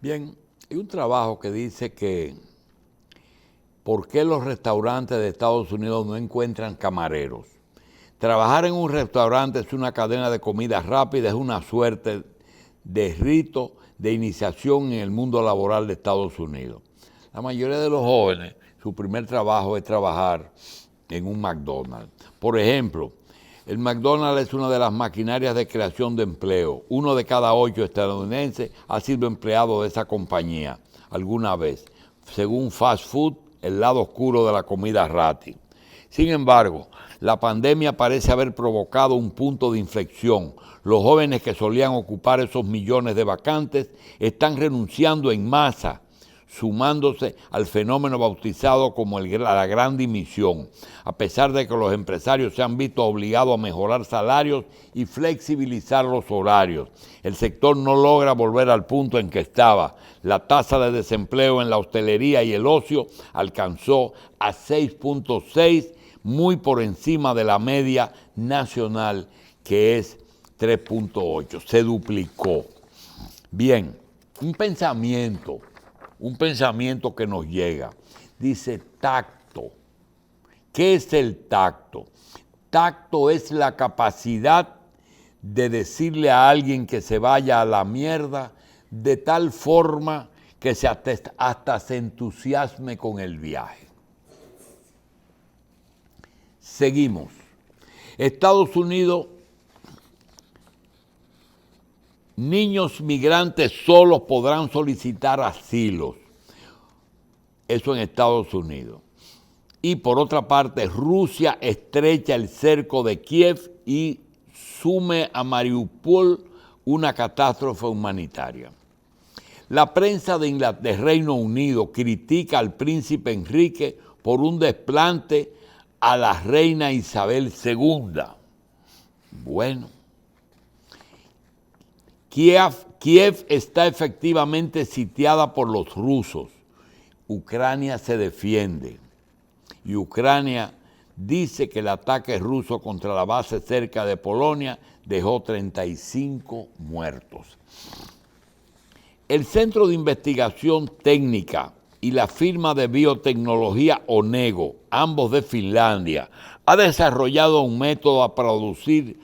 Bien, hay un trabajo que dice que ¿por qué los restaurantes de Estados Unidos no encuentran camareros? Trabajar en un restaurante es una cadena de comida rápida, es una suerte de rito de iniciación en el mundo laboral de Estados Unidos. La mayoría de los jóvenes, su primer trabajo es trabajar en un McDonald's. Por ejemplo, el McDonald's es una de las maquinarias de creación de empleo. 1 de cada 8 estadounidenses ha sido empleado de esa compañía alguna vez, según Fast Food, el lado oscuro de la comida rápida. Sin embargo, la pandemia parece haber provocado un punto de inflexión. Los jóvenes que solían ocupar esos millones de vacantes están renunciando en masa, sumándose al fenómeno bautizado como la gran dimisión, a pesar de que los empresarios se han visto obligados a mejorar salarios y flexibilizar los horarios. El sector no logra volver al punto en que estaba. La tasa de desempleo en la hostelería y el ocio alcanzó a 6.6, muy por encima de la media nacional, que es 3.8. Se duplicó. Bien, un pensamiento que nos llega. Dice tacto. ¿Qué es el tacto? Tacto es la capacidad de decirle a alguien que se vaya a la mierda de tal forma que hasta se entusiasme con el viaje. Seguimos. Estados Unidos, niños migrantes solos podrán solicitar asilos. Eso en Estados Unidos. Y por otra parte, Rusia estrecha el cerco de Kiev y sume a Mariupol una catástrofe humanitaria. La prensa de Reino Unido critica al príncipe Enrique por un desplante a la reina Isabel II. Bueno. Kiev está efectivamente sitiada por los rusos. Ucrania se defiende. Y Ucrania dice que el ataque ruso contra la base cerca de Polonia dejó 35 muertos. El Centro de Investigación Técnica y la firma de biotecnología Onego, ambos de Finlandia, ha desarrollado un método para producir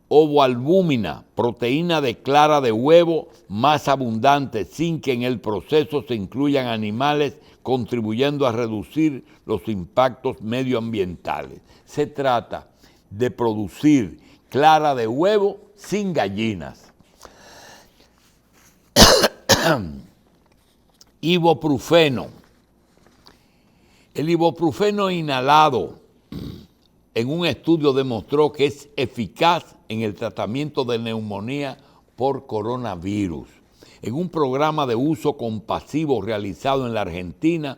ovoalbúmina, proteína de clara de huevo más abundante, sin que en el proceso se incluyan animales, contribuyendo a reducir los impactos medioambientales. Se trata de producir clara de huevo sin gallinas. Ibuprofeno. El ibuprofeno inhalado en un estudio demostró que es eficaz en el tratamiento de neumonía por coronavirus. En un programa de uso compasivo realizado en la Argentina,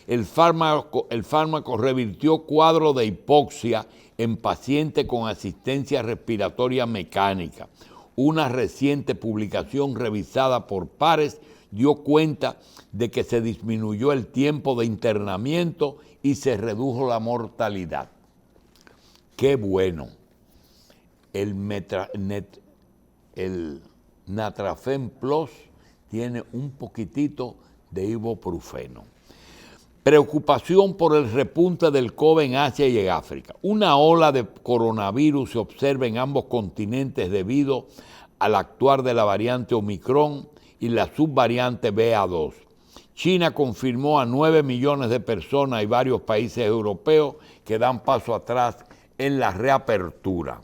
el fármaco revirtió cuadros de hipoxia en pacientes con asistencia respiratoria mecánica. Una reciente publicación revisada por pares dio cuenta de que se disminuyó el tiempo de internamiento y se redujo la mortalidad. ¡Qué bueno! El Natrafen Plus tiene un poquitito de ibuprofeno. Preocupación por el repunte del COVID en Asia y en África. Una ola de coronavirus se observa en ambos continentes debido al actuar de la variante Omicron y la subvariante BA2. China confirmó a 9 millones de personas y varios países europeos que dan paso atrás en la reapertura.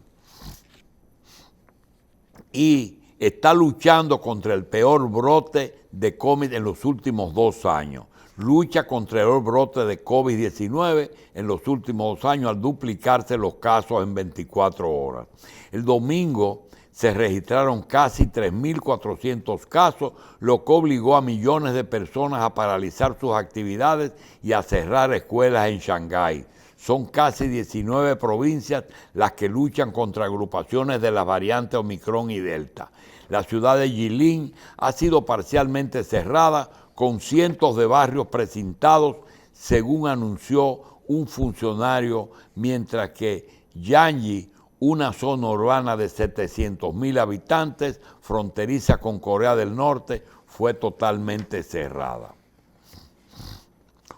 Y está luchando contra el peor brote de COVID en los últimos 2 años. Lucha contra el peor brote de COVID-19 en los últimos 2 años al duplicarse los casos en 24 horas. El domingo se registraron casi 3.400 casos, lo que obligó a millones de personas a paralizar sus actividades y a cerrar escuelas en Shanghái. Son casi 19 provincias las que luchan contra agrupaciones de las variantes Omicron y Delta. La ciudad de Jilin ha sido parcialmente cerrada con cientos de barrios precintados, según anunció un funcionario, mientras que Yanji, una zona urbana de 700.000 habitantes, fronteriza con Corea del Norte, fue totalmente cerrada.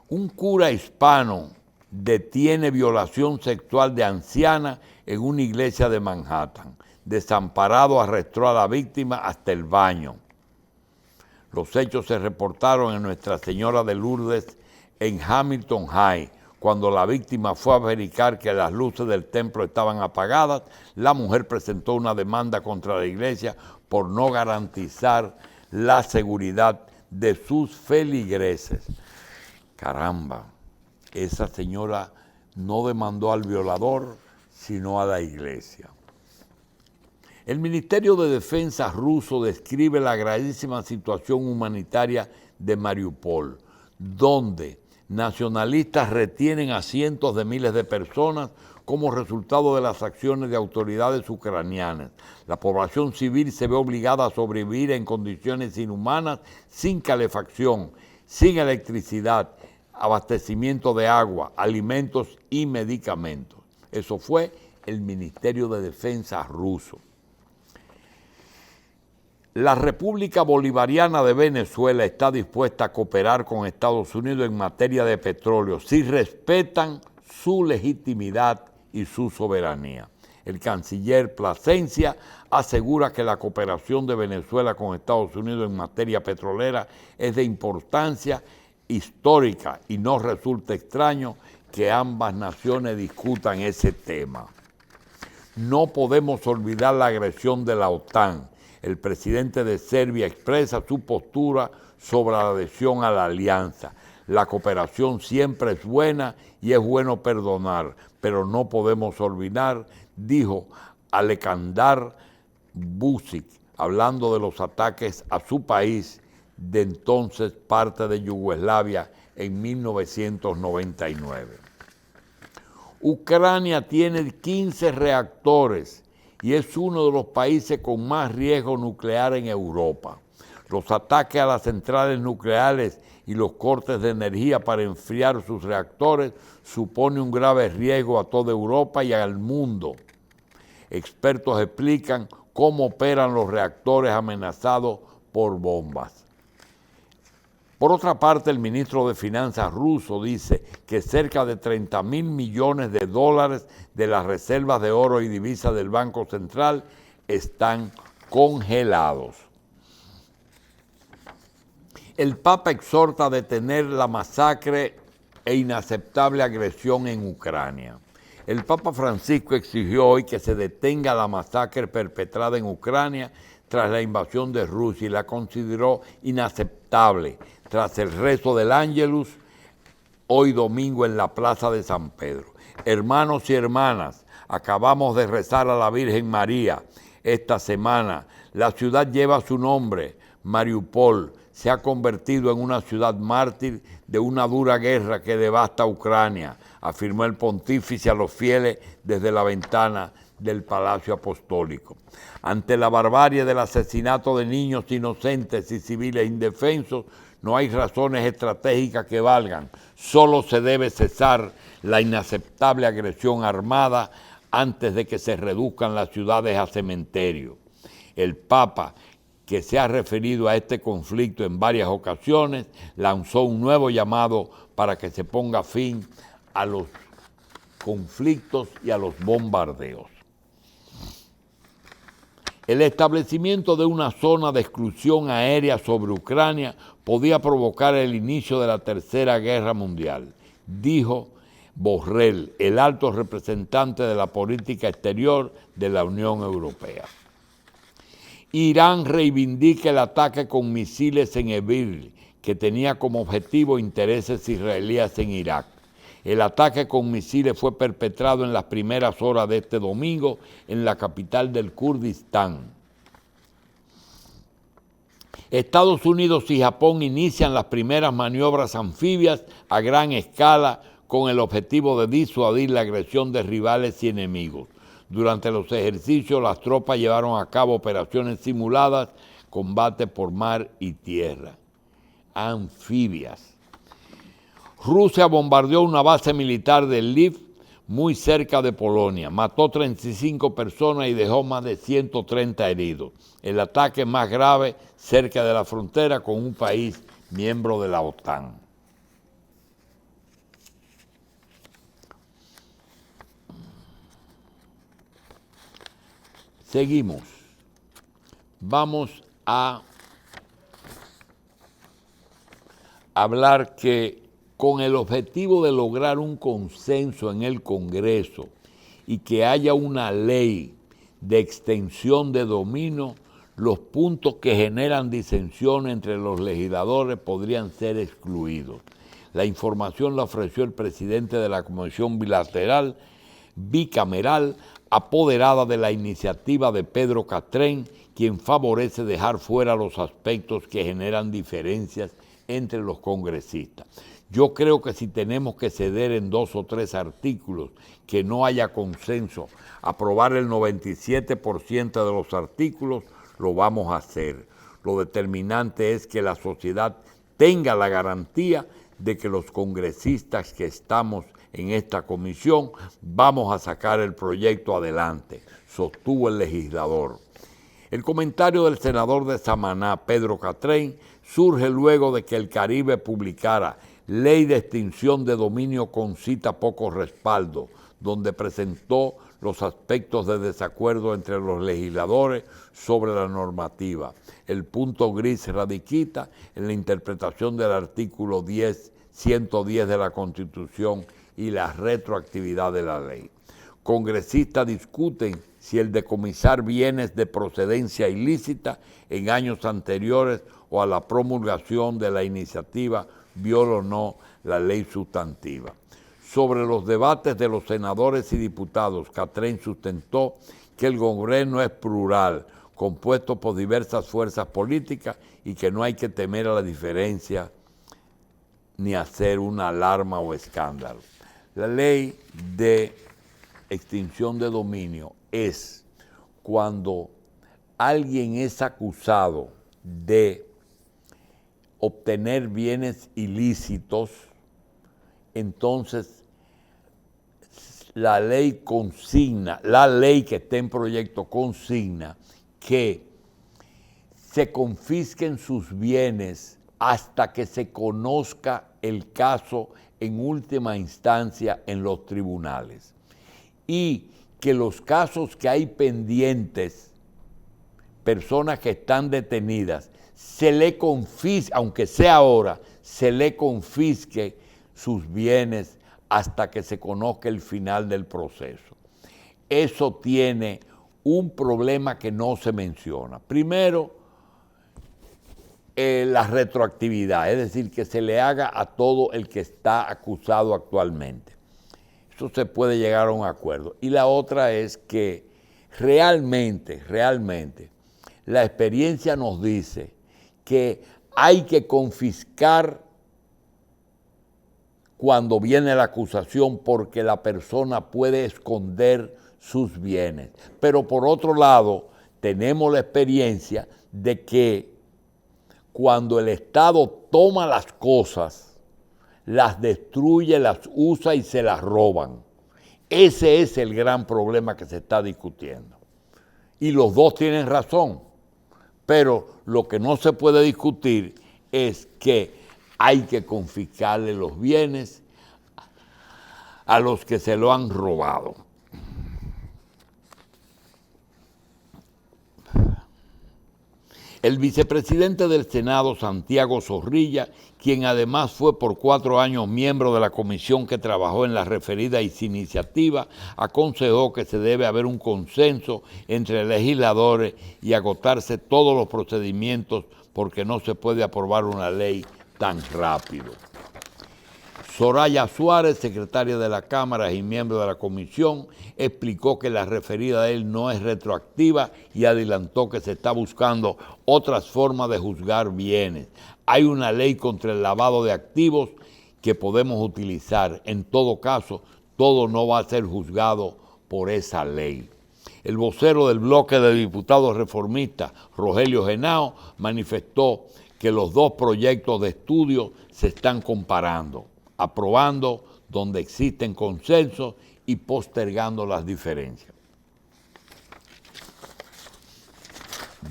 Un cura hispano detiene violación sexual de anciana en una iglesia de Manhattan. Desamparado arrastró a la víctima hasta el baño. Los hechos se reportaron en Nuestra Señora de Lourdes en Hamilton High. Cuando la víctima fue a verificar que las luces del templo estaban apagadas, la mujer presentó una demanda contra la iglesia por no garantizar la seguridad de sus feligreses. Caramba, esa señora no demandó al violador, sino a la iglesia. El Ministerio de Defensa ruso describe la gravísima situación humanitaria de Mariupol, donde nacionalistas retienen a cientos de miles de personas como resultado de las acciones de autoridades ucranianas. La población civil se ve obligada a sobrevivir en condiciones inhumanas, sin calefacción, sin electricidad, abastecimiento de agua, alimentos y medicamentos. Eso fue el Ministerio de Defensa ruso. La República Bolivariana de Venezuela está dispuesta a cooperar con Estados Unidos en materia de petróleo si respetan su legitimidad y su soberanía. El canciller Plasencia asegura que la cooperación de Venezuela con Estados Unidos en materia petrolera es de importancia histórica y no resulta extraño que ambas naciones discutan ese tema. No podemos olvidar la agresión de la OTAN. El presidente de Serbia expresa su postura sobre la adhesión a la alianza. La cooperación siempre es buena y es bueno perdonar, pero no podemos olvidar, dijo Aleksandar Vučić, hablando de los ataques a su país, de entonces parte de Yugoslavia, en 1999. Ucrania tiene 15 reactores y es uno de los países con más riesgo nuclear en Europa. Los ataques a las centrales nucleares y los cortes de energía para enfriar sus reactores supone un grave riesgo a toda Europa y al mundo. Expertos explican cómo operan los reactores amenazados por bombas. Por otra parte, el ministro de Finanzas ruso dice que cerca de 30.000 millones de dólares de las reservas de oro y divisas del Banco Central están congelados. El Papa exhorta a detener la masacre e inaceptable agresión en Ucrania. El Papa Francisco exigió hoy que se detenga la masacre perpetrada en Ucrania tras la invasión de Rusia y la consideró inaceptable tras el rezo del Ángelus hoy domingo en la Plaza de San Pedro. Hermanos y hermanas, acabamos de rezar a la Virgen María esta semana. La ciudad lleva su nombre, Mariupol. Se ha convertido en una ciudad mártir de una dura guerra que devasta Ucrania, afirmó el pontífice a los fieles desde la ventana del Palacio Apostólico. Ante la barbarie del asesinato de niños inocentes y civiles indefensos, no hay razones estratégicas que valgan. Solo se debe cesar la inaceptable agresión armada antes de que se reduzcan las ciudades a cementerio. El Papa, que se ha referido a este conflicto en varias ocasiones, lanzó un nuevo llamado para que se ponga fin a los conflictos y a los bombardeos. El establecimiento de una zona de exclusión aérea sobre Ucrania podía provocar el inicio de la Tercera Guerra Mundial, dijo Borrell, el alto representante de la política exterior de la Unión Europea. Irán reivindica el ataque con misiles en Erbil, que tenía como objetivo intereses israelíes en Irak. El ataque con misiles fue perpetrado en las primeras horas de este domingo en la capital del Kurdistán. Estados Unidos y Japón inician las primeras maniobras anfibias a gran escala con el objetivo de disuadir la agresión de rivales y enemigos. Durante los ejercicios, las tropas llevaron a cabo operaciones simuladas, combate por mar y tierra. Anfibias. Rusia bombardeó una base militar de Lviv, muy cerca de Polonia. Mató 35 personas y dejó más de 130 heridos. El ataque más grave cerca de la frontera con un país miembro de la OTAN. Seguimos. Vamos a hablar que con el objetivo de lograr un consenso en el Congreso y que haya una ley de extensión de dominio, los puntos que generan disensión entre los legisladores podrían ser excluidos. La información la ofreció el presidente de la Comisión Bicameral, apoderada de la iniciativa de Pedro Catrén, quien favorece dejar fuera los aspectos que generan diferencias entre los congresistas. Yo creo que si tenemos que ceder en 2 o 3 artículos, que no haya consenso, aprobar el 97% de los artículos, lo vamos a hacer. Lo determinante es que la sociedad tenga la garantía de que los congresistas que estamos en esta comisión vamos a sacar el proyecto adelante, sostuvo el legislador. El comentario del senador de Samaná, Pedro Catrén, surge luego de que el Caribe publicara Ley de Extinción de Dominio con cita poco respaldo, donde presentó los aspectos de desacuerdo entre los legisladores sobre la normativa. El punto gris radica en la interpretación del artículo 110 de la Constitución y la retroactividad de la ley. Congresistas discuten si el decomisar bienes de procedencia ilícita en años anteriores o a la promulgación de la iniciativa viola o no la ley sustantiva. Sobre los debates de los senadores y diputados, Catrén sustentó que el gobierno es plural, compuesto por diversas fuerzas políticas y que no hay que temer a la diferencia ni hacer una alarma o escándalo. La ley de extinción de dominio es cuando alguien es acusado de obtener bienes ilícitos, entonces la ley que está en proyecto consigna que se confisquen sus bienes hasta que se conozca el caso en última instancia en los tribunales. Y que los casos que hay pendientes, personas que están detenidas, se le confisque, aunque sea ahora, se le confisque sus bienes hasta que se conozca el final del proceso. Eso tiene un problema que no se menciona. Primero, la retroactividad, es decir, que se le haga a todo el que está acusado actualmente. Eso se puede llegar a un acuerdo. Y la otra es que realmente, la experiencia nos dice que hay que confiscar cuando viene la acusación porque la persona puede esconder sus bienes. Pero por otro lado, tenemos la experiencia de que cuando el Estado toma las cosas, las destruye, las usa y se las roban. Ese es el gran problema que se está discutiendo. Y los dos tienen razón, pero lo que no se puede discutir es que hay que confiscarle los bienes a los que se lo han robado. El vicepresidente del Senado, Santiago Zorrilla, quien además fue por 4 años miembro de la comisión que trabajó en la referida iniciativa, aconsejó que se debe haber un consenso entre legisladores y agotarse todos los procedimientos porque no se puede aprobar una ley tan rápido. Soraya Suárez, secretaria de la Cámara y miembro de la comisión, explicó que la referida de él no es retroactiva y adelantó que se está buscando otras formas de juzgar bienes. Hay una ley contra el lavado de activos que podemos utilizar. En todo caso, todo no va a ser juzgado por esa ley. El vocero del bloque de diputados reformistas, Rogelio Genao, manifestó que los dos proyectos de estudio se están comparando, aprobando donde existen consensos y postergando las diferencias.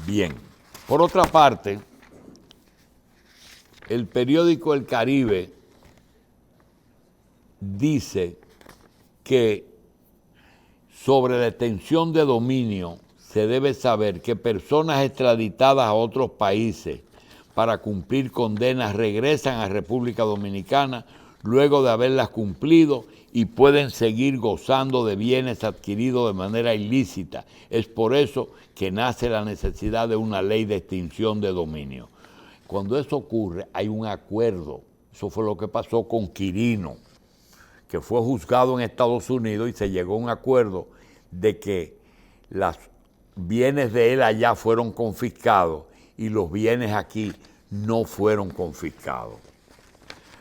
Bien, por otra parte, el periódico El Caribe dice que sobre la extensión de dominio se debe saber que personas extraditadas a otros países para cumplir condenas regresan a República Dominicana luego de haberlas cumplido y pueden seguir gozando de bienes adquiridos de manera ilícita. Es por eso que nace la necesidad de una ley de extinción de dominio. Cuando eso ocurre, hay un acuerdo. Eso fue lo que pasó con Quirino, que fue juzgado en Estados Unidos y se llegó a un acuerdo de que los bienes de él allá fueron confiscados y los bienes aquí no fueron confiscados.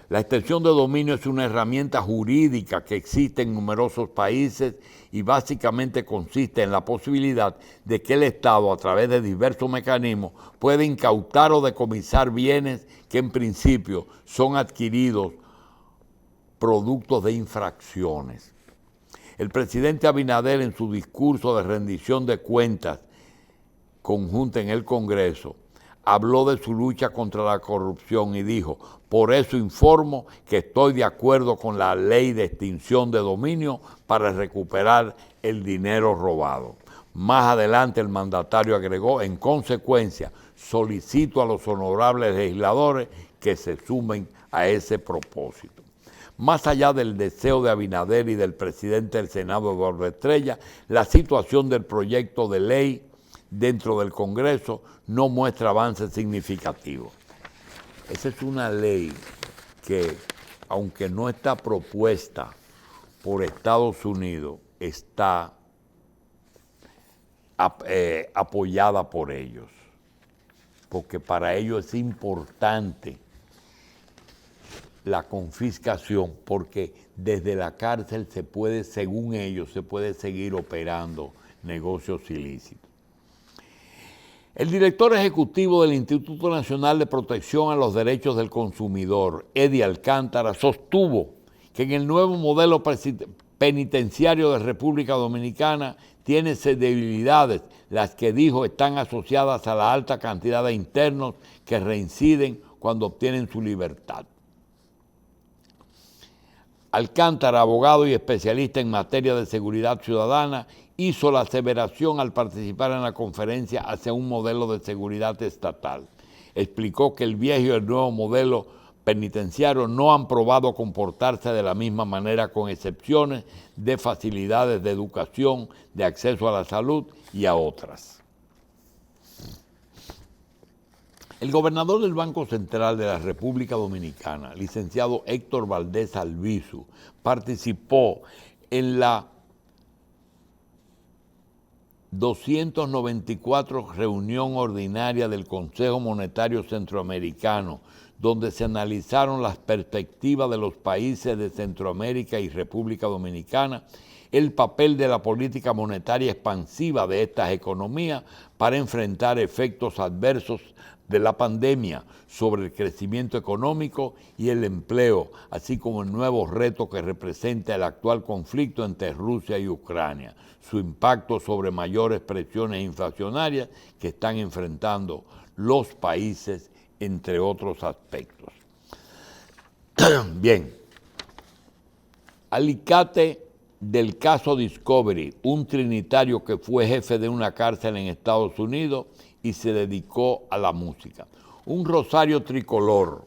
La extensión de dominio es una herramienta jurídica que existe en numerosos países y básicamente consiste en la posibilidad de que el Estado, a través de diversos mecanismos, pueda incautar o decomisar bienes que en principio son adquiridos productos de infracciones. El presidente Abinader, en su discurso de rendición de cuentas conjunta en el Congreso, habló de su lucha contra la corrupción y dijo: por eso informo que estoy de acuerdo con la ley de extinción de dominio para recuperar el dinero robado. Más adelante el mandatario agregó: en consecuencia, solicito a los honorables legisladores que se sumen a ese propósito. Más allá del deseo de Abinader y del presidente del Senado, Eduardo Estrella, la situación del proyecto de ley dentro del Congreso no muestra avances significativos. Esa es una ley que, aunque no está propuesta por Estados Unidos, está apoyada por ellos, porque para ellos es importante la confiscación, porque desde la cárcel se puede, según ellos, se puede seguir operando negocios ilícitos. El director ejecutivo del Instituto Nacional de Protección a los Derechos del Consumidor, Eddie Alcántara, sostuvo que en el nuevo modelo penitenciario de República Dominicana tiene debilidades, las que dijo están asociadas a la alta cantidad de internos que reinciden cuando obtienen su libertad. Alcántara, abogado y especialista en materia de seguridad ciudadana, hizo la aseveración al participar en la conferencia hacia un modelo de seguridad estatal. Explicó que el viejo y el nuevo modelo penitenciario no han probado comportarse de la misma manera, con excepciones de facilidades de educación, de acceso a la salud y a otras. El gobernador del Banco Central de la República Dominicana, licenciado Héctor Valdés Albizu, participó en la 294 reunión ordinaria del Consejo Monetario Centroamericano, donde se analizaron las perspectivas de los países de Centroamérica y República Dominicana, el papel de la política monetaria expansiva de estas economías para enfrentar efectos adversos de la pandemia sobre el crecimiento económico y el empleo, así como el nuevo reto que representa el actual conflicto entre Rusia y Ucrania, su impacto sobre mayores presiones inflacionarias que están enfrentando los países, entre otros aspectos. Bien, alicate del caso Discovery, un trinitario que fue jefe de una cárcel en Estados Unidos y se dedicó a la música. Un rosario tricolor,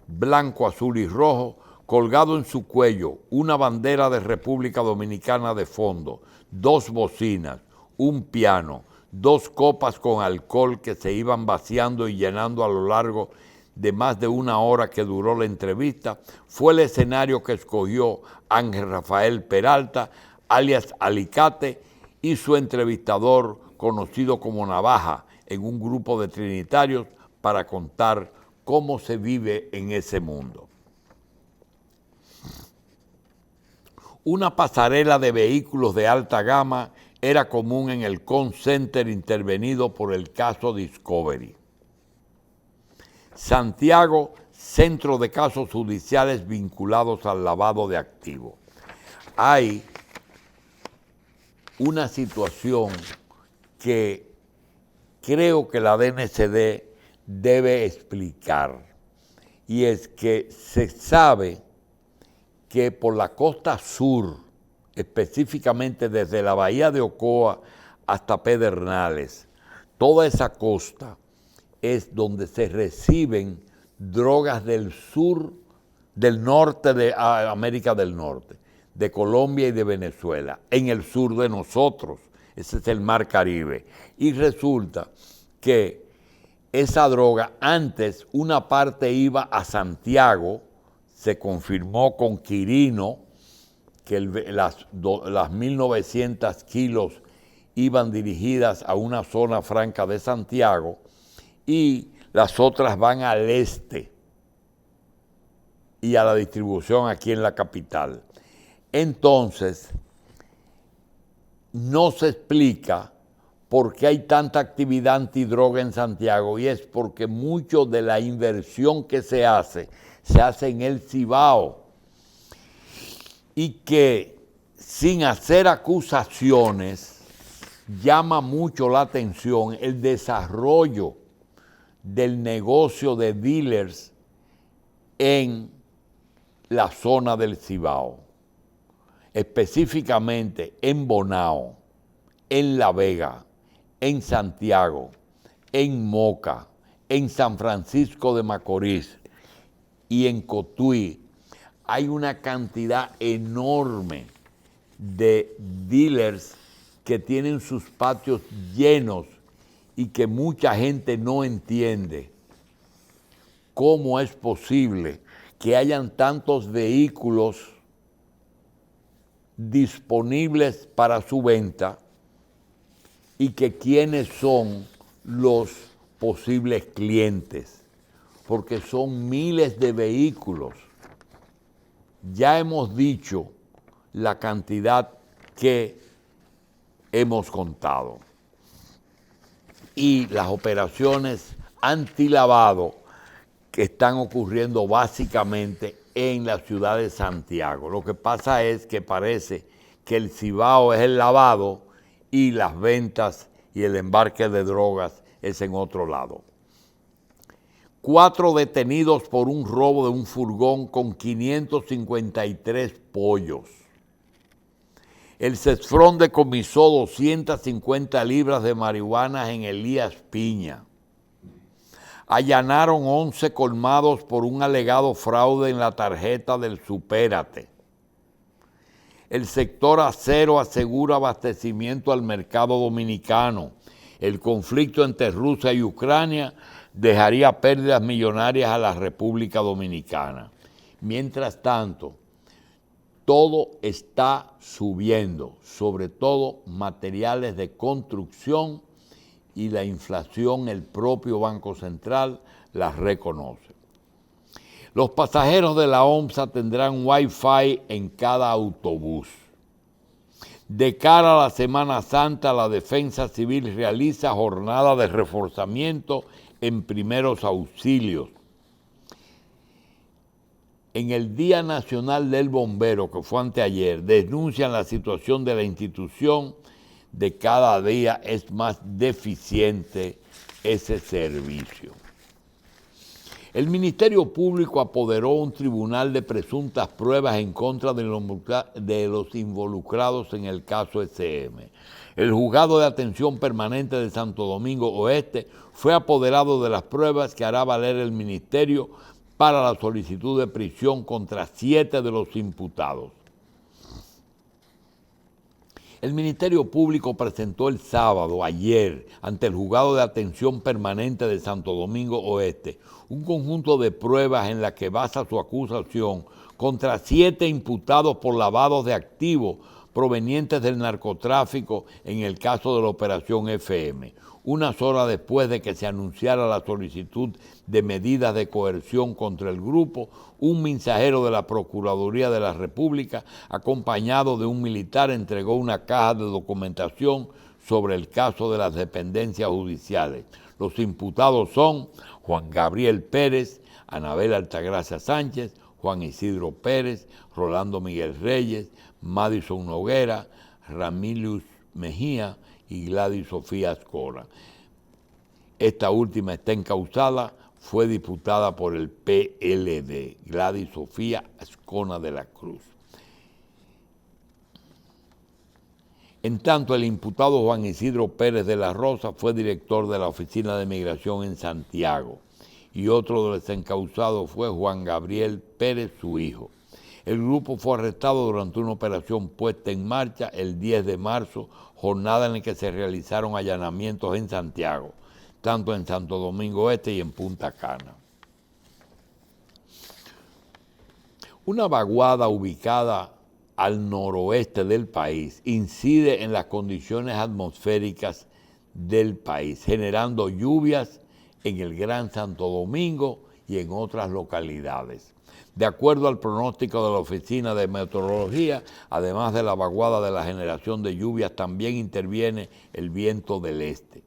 blanco, azul y rojo, colgado en su cuello, una bandera de República Dominicana de fondo, 2 bocinas, un piano, 2 copas con alcohol que se iban vaciando y llenando a lo largo de más de una hora que duró la entrevista, fue el escenario que escogió Ángel Rafael Peralta, alias Alicate, y su entrevistador, conocido como Navaja, en un grupo de trinitarios para contar cómo se vive en ese mundo. Una pasarela de vehículos de alta gama era común en el call center intervenido por el caso Discovery. Santiago, centro de casos judiciales vinculados al lavado de activos. Hay una situación que creo que la DNCD debe explicar, y es que se sabe que por la costa sur, específicamente desde la bahía de Ocoa hasta Pedernales, toda esa costa es donde se reciben drogas del sur, del norte de América del Norte, de Colombia y de Venezuela, en el sur de nosotros. Ese es el Mar Caribe. Y resulta que esa droga, antes una parte iba a Santiago, se confirmó con Quirino que las 1.900 kilos iban dirigidas a una zona franca de Santiago y las otras van al este y a la distribución aquí en la capital. Entonces, no se explica por qué hay tanta actividad antidroga en Santiago, y es porque mucho de la inversión que se hace en el Cibao, y que sin hacer acusaciones llama mucho la atención el desarrollo del negocio de dealers en la zona del Cibao, específicamente en Bonao, en La Vega, en Santiago, en Moca, en San Francisco de Macorís y en Cotuí. Hay una cantidad enorme de dealers que tienen sus patios llenos y que mucha gente no entiende cómo es posible que hayan tantos vehículos disponibles para su venta y que quiénes son los posibles clientes, porque son miles de vehículos. Ya hemos dicho la cantidad que hemos contado. Y las operaciones antilavado que están ocurriendo básicamente en la ciudad de Santiago. Lo que pasa es que parece que el Cibao es el lavado y las ventas y el embarque de drogas es en otro lado. 4 detenidos por un robo de un furgón con 553 pollos. El CESFRON decomisó 250 libras de marihuana en Elías Piña. Allanaron 11 colmados por un alegado fraude en la tarjeta del Supérate. El sector acero asegura abastecimiento al mercado dominicano. El conflicto entre Rusia y Ucrania dejaría pérdidas millonarias a la República Dominicana. Mientras tanto, todo está subiendo, sobre todo materiales de construcción, y la inflación, el propio Banco Central la reconoce. Los pasajeros de la OMSA tendrán Wi-Fi en cada autobús. De cara a la Semana Santa, la Defensa Civil realiza jornada de reforzamiento en primeros auxilios. En el Día Nacional del Bombero, que fue anteayer, denuncian la situación de la institución. De cada día es más deficiente ese servicio. El Ministerio Público apoderó un tribunal de presuntas pruebas en contra de los involucrados en el caso SM. El Juzgado de Atención Permanente de Santo Domingo Oeste fue apoderado de las pruebas que hará valer el Ministerio para la solicitud de prisión contra 7 de los imputados. El Ministerio Público presentó el sábado, ayer, ante el Juzgado de Atención Permanente de Santo Domingo Oeste, un conjunto de pruebas en la que basa su acusación contra 7 imputados por lavado de activos provenientes del narcotráfico en el caso de la Operación FM. Unas horas después de que se anunciara la solicitud de medidas de coerción contra el grupo, un mensajero de la Procuraduría de la República, acompañado de un militar, entregó una caja de documentación sobre el caso de las dependencias judiciales. Los imputados son Juan Gabriel Pérez, Anabel Altagracia Sánchez, Juan Isidro Pérez, Rolando Miguel Reyes, Madison Noguera, Ramilius Mejía y Gladys Sofía Ascona. Esta última está encausada, fue diputada por el PLD, Gladys Sofía Ascona de la Cruz. En tanto, el imputado Juan Isidro Pérez de la Rosa fue director de la Oficina de Migración en Santiago y otro de los encausados fue Juan Gabriel Pérez, su hijo. El grupo fue arrestado durante una operación puesta en marcha el 10 de marzo, jornada en la que se realizaron allanamientos en Santiago, tanto en Santo Domingo Este y en Punta Cana. Una vaguada ubicada al noroeste del país incide en las condiciones atmosféricas del país, generando lluvias en el Gran Santo Domingo y en otras localidades. De acuerdo al pronóstico de la Oficina de Meteorología, además de la vaguada de la generación de lluvias, también interviene el viento del este.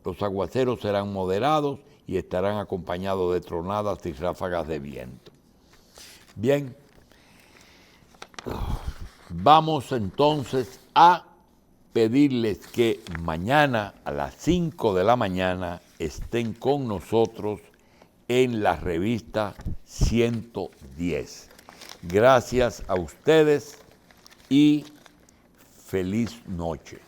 Los aguaceros serán moderados y estarán acompañados de tronadas y ráfagas de viento. Bien, vamos entonces a pedirles que mañana a las 5 de la mañana estén con nosotros en la revista 110. Gracias a ustedes y feliz noche.